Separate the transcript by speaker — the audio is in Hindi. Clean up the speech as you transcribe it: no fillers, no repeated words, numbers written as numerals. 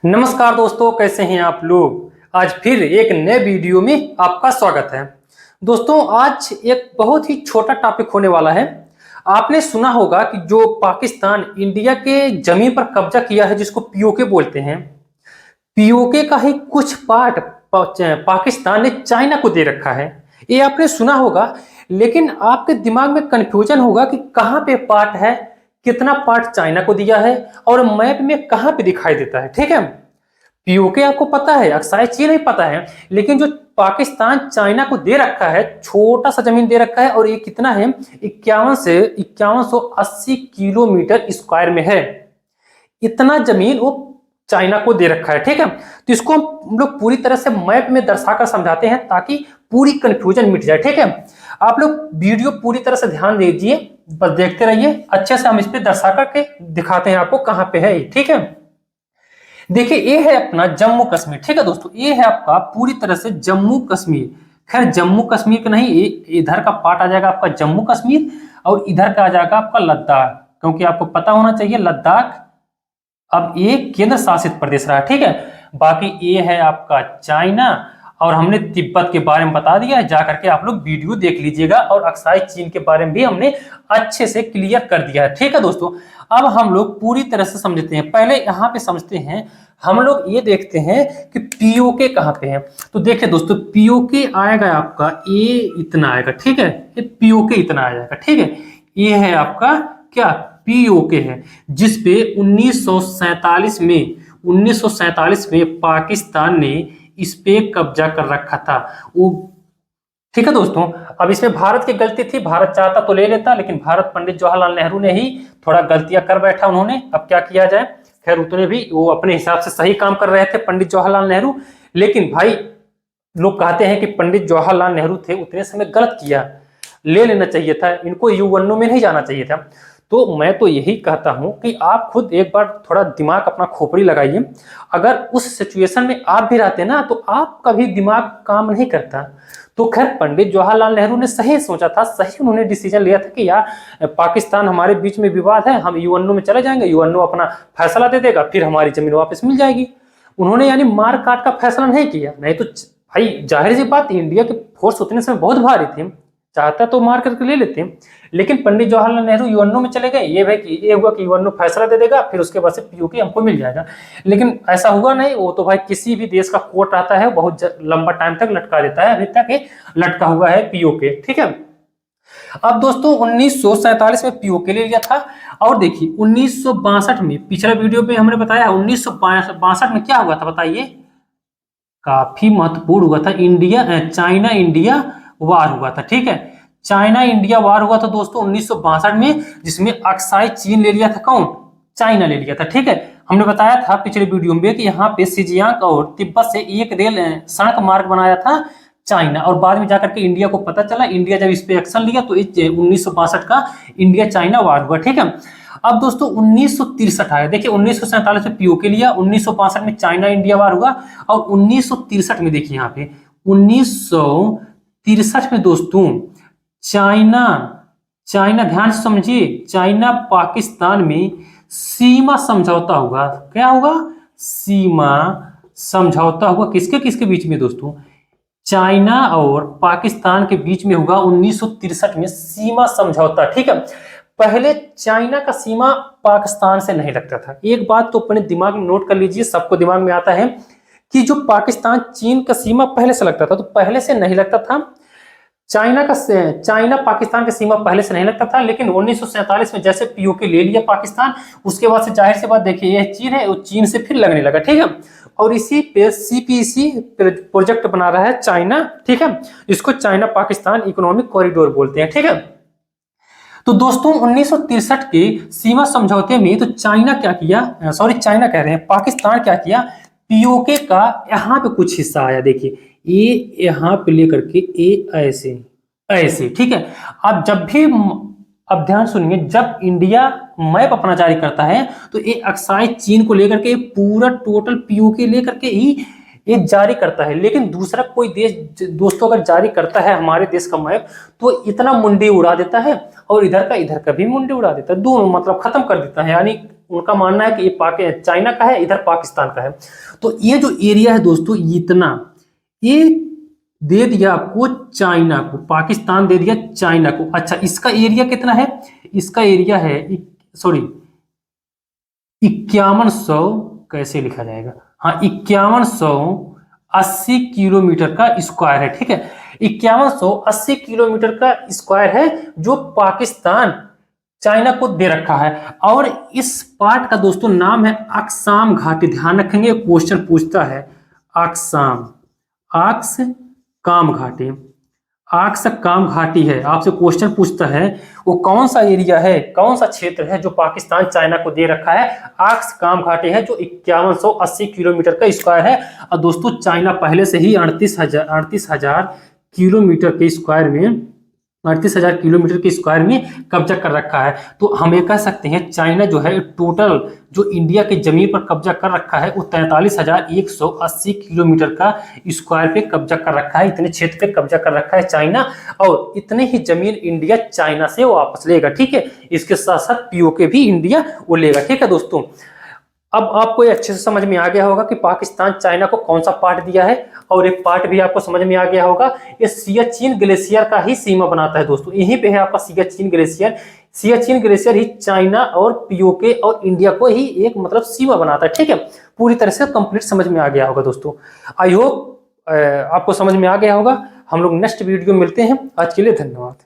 Speaker 1: नमस्कार दोस्तों, कैसे हैं आप लोग। आज फिर एक नए वीडियो में आपका स्वागत है। दोस्तों, आज एक बहुत ही छोटा टॉपिक होने वाला है। आपने सुना होगा कि जो पाकिस्तान इंडिया के जमीन पर कब्जा किया है, जिसको पीओके बोलते हैं, पीओके का ही कुछ पार्ट पाकिस्तान ने चाइना को दे रखा है। ये आपने सुना होगा, लेकिन आपके दिमाग में कंफ्यूजन होगा कि कहाँ पे पार्ट है, कितना पार्ट चाइना को दिया है और मैप में कहाँ पे दिखाई देता है। ठीक है, पीओके आपको पता है, अक्साई चीन नहीं पता है, लेकिन जो पाकिस्तान चाइना को दे रखा है, छोटा सा जमीन दे रखा है, और ये कितना है, 51 से 5180 किलोमीटर स्क्वायर में है। इतना जमीन वो चाइना को दे रखा है। ठीक है, तो इसको हम लोग पूरी तरह से मैप में दर्शाकर समझाते हैं ताकि पूरी कंफ्यूजन मिट जाए। ठीक है, आप लोग वीडियो पूरी तरह से ध्यान दीजिए, बस देखते रहिए। अच्छे से हम इस पे दर्शा करके दिखाते हैं आपको कहां पे है। ठीक है, देखिए ये है अपना जम्मू कश्मीर। ठीक है दोस्तों, ये है आपका पूरी तरह से जम्मू कश्मीर। खैर, जम्मू कश्मीर का नहीं, इधर का पार्ट आ जाएगा आपका जम्मू कश्मीर और इधर का आ जाएगा आपका लद्दाख, क्योंकि आपको पता होना चाहिए लद्दाख अब ये केंद्र शासित प्रदेश रहा है। ठीक है, बाकी ये है आपका चाइना, और हमने तिब्बत के बारे में बता दिया है, जाकर के आप लोग वीडियो देख लीजिएगा। और अक्साई चीन के बारे में भी हमने अच्छे से क्लियर कर दिया है। ठीक है दोस्तों, अब हम लोग पूरी तरह से समझते हैं। पहले यहाँ पे समझते हैं, हम लोग ये देखते हैं कि पीओके कहाँ पे है। तो देखिए दोस्तों, पीओके आएगा आपका ये इतना आएगा। ठीक है, ये पीओके इतना आ जाएगा। ठीक है, ये है आपका क्या पीओके है, जिसपे 1947 में पाकिस्तान ने इस पे कब्जा कर रखा था वो। ठीक है दोस्तों, अब इसमें भारत की गलती थी, भारत चाहता तो ले लेता, लेकिन भारत पंडित जवाहरलाल नेहरू ने ही थोड़ा गलतियां कर बैठा उन्होंने। अब क्या किया जाए, खैर उतने भी वो अपने हिसाब से सही काम कर रहे थे पंडित जवाहरलाल नेहरू, लेकिन भाई लोग कहते हैं कि पंडित जवाहरलाल नेहरू थे उतने समय गलत किया, ले लेना चाहिए था, इनको UN में नहीं जाना चाहिए था। तो मैं तो यही कहता हूं कि आप खुद एक बार थोड़ा दिमाग अपना खोपड़ी लगाइए। अगर उस सिचुएशन में आप भी रहते ना, तो आपका भी दिमाग काम नहीं करता। तो खैर, पंडित जवाहरलाल नेहरू ने सही सोचा था, सही उन्होंने डिसीजन लिया था कि यार पाकिस्तान हमारे बीच में विवाद है, हम UN में चले जाएंगे, UN अपना फैसला दे देगा, फिर हमारी जमीन वापस मिल जाएगी। उन्होंने यानी मार काट का फैसला नहीं किया। नहीं तो भाई जाहिर सी बात, इंडिया की फोर्स उतने समय बहुत भारी थी, चाहता तो मार करके ले लेते हैं, लेकिन पंडित जवाहरलाल नेहरू UN में चले गए। ये हुआ कि UN फैसला दे देगा, फिर उसके बाद से पीओके हमको मिल जाएगा, लेकिन ऐसा हुआ नहीं। वो तो भाई किसी भी देश का कोर्ट आता है, बहुत लंबा टाइम तक लटका देता है, अभी तक लटका हुआ है पीओके। ठीक है, अब दोस्तों 1947 में पीओके ले लिया था। और देखिए 1962 में, पिछला वीडियो में हमने बताया 1962 में क्या हुआ था बताइए, काफी महत्वपूर्ण हुआ था, चाइना इंडिया वार हुआ था। ठीक है, चाइना इंडिया वार हुआ था दोस्तों 1962 में, जिसमें अक्साई चीन ले लिया था, कौन, चाइना ले लिया था। ठीक है, हमने बताया था पिछले वीडियो में कि यहाँ पे सिजियांग और तिब्बत से एक रेल सड़क मार्ग बनाया था चाइना, और बाद में जाकर के इंडिया को पता चला, इंडिया जब इस पे एक्शन लिया तो 1962 का इंडिया चाइना वार हुआ। ठीक है, अब दोस्तों 1963 आया। देखिए 1947 में पीओके लिया, 1962 में चाइना इंडिया वार हुआ, और 1963 में देखिए यहाँ पे 1963 में दोस्तों चाइना ध्यान से समझिए, चाइना पाकिस्तान में सीमा समझौता हुआ। क्या होगा, सीमा समझौता हुआ, किसके किसके बीच में दोस्तों, चाइना और पाकिस्तान के बीच में होगा 1963 में सीमा समझौता। ठीक है, पहले चाइना का सीमा पाकिस्तान से नहीं लगता था। एक बात तो अपने दिमाग में नोट कर लीजिए, सबको दिमाग में आता है कि जो पाकिस्तान चीन का सीमा पहले से लगता था, तो पहले से नहीं लगता था। चाइना पाकिस्तान का सीमा पहले से नहीं लगता था, लेकिन 1947 में जैसे पीओके ले लिया पाकिस्तान, उसके बाद से जाहिर सी बात देखिए ये चीन है, वो चीन से फिर लगने लगा। ठीक है, और इसी पे CPEC प्रोजेक्ट बना रहा है चाइना। ठीक है, इसको चाइना पाकिस्तान इकोनॉमिक कॉरिडोर बोलते हैं। ठीक है, तो दोस्तों 1963 के सीमा समझौते में तो चाइना क्या किया, चाइना कह रहे हैं, पाकिस्तान क्या किया, पीओके का यहाँ पे कुछ हिस्सा आया। देखिए ये यहाँ पे लेकर के ऐसे ऐसे। ठीक है, अब जब भी, अब ध्यान सुनिए, जब इंडिया मैप अपना जारी करता है तो ये अक्साई चीन को लेकर के पूरा टोटल पीओके लेकर के ही ये जारी करता है। लेकिन दूसरा कोई देश दोस्तों अगर जारी करता है हमारे देश का मैप, तो इतना मुंडी उड़ा देता है, और इधर का भी मुंडी उड़ा देता है, दोनों मतलब खत्म कर देता है। यानी उनका मानना है कि ये चाइना का है, इधर पाकिस्तान का है। तो ये जो एरिया है दोस्तों, इतना ये दे दिया आपको चाइना को, पाकिस्तान दे दिया चाइना को। अच्छा, इसका एरिया कितना है? इसका एरिया है सॉरी 5100, कैसे लिखा जाएगा, हाँ 5180 किलोमीटर का स्क्वायर है। ठीक है, 5180 किलोमीटर का स्क्वायर है जो पाकिस्तान चाइना को दे रखा है। और इस पार्ट का दोस्तों नाम है अक्साम घाटी। ध्यान रखेंगे, क्वेश्चन पूछता है अक्साम, आक्स काम घाटी, आक्स काम घाटी है, आपसे क्वेश्चन पूछता है वो कौन सा एरिया है, कौन सा क्षेत्र है जो पाकिस्तान चाइना को दे रखा है। आक्स काम घाटी है जो 5180 किलोमीटर का स्क्वायर है। और दोस्तों चाइना पहले से ही 38,000 किलोमीटर के स्क्वायर में, 38,000 किलोमीटर के स्क्वायर में कब्जा कर रखा है। तो हम ये कह सकते हैं चाइना जो है टोटल जो इंडिया की जमीन पर कब्जा कर रखा है वो 43,180 किलोमीटर का स्क्वायर पे कब्जा कर रखा है। इतने क्षेत्र पे कब्जा कर रखा है चाइना, और इतने ही जमीन इंडिया चाइना से वापस लेगा। ठीक है, इसके साथ साथ पीओके भी इंडिया वो लेगा। ठीक है दोस्तों, अब आपको ये अच्छे से समझ में आ गया होगा कि पाकिस्तान चाइना को कौन सा पार्ट दिया है, और एक पार्ट भी आपको समझ में आ गया होगा, ये सियाचिन ग्लेशियर का ही सीमा बनाता है दोस्तों। यहीं पे है आपका सियाचिन ग्लेशियर। सियाचिन ग्लेशियर ही चाइना और पीओके और इंडिया को ही एक मतलब सीमा बनाता है। ठीक है, पूरी तरह से कंप्लीट समझ में आ गया होगा दोस्तों। आई होप आपको समझ में आ गया होगा। हम लोग नेक्स्ट वीडियो में मिलते हैं। आज के लिए धन्यवाद।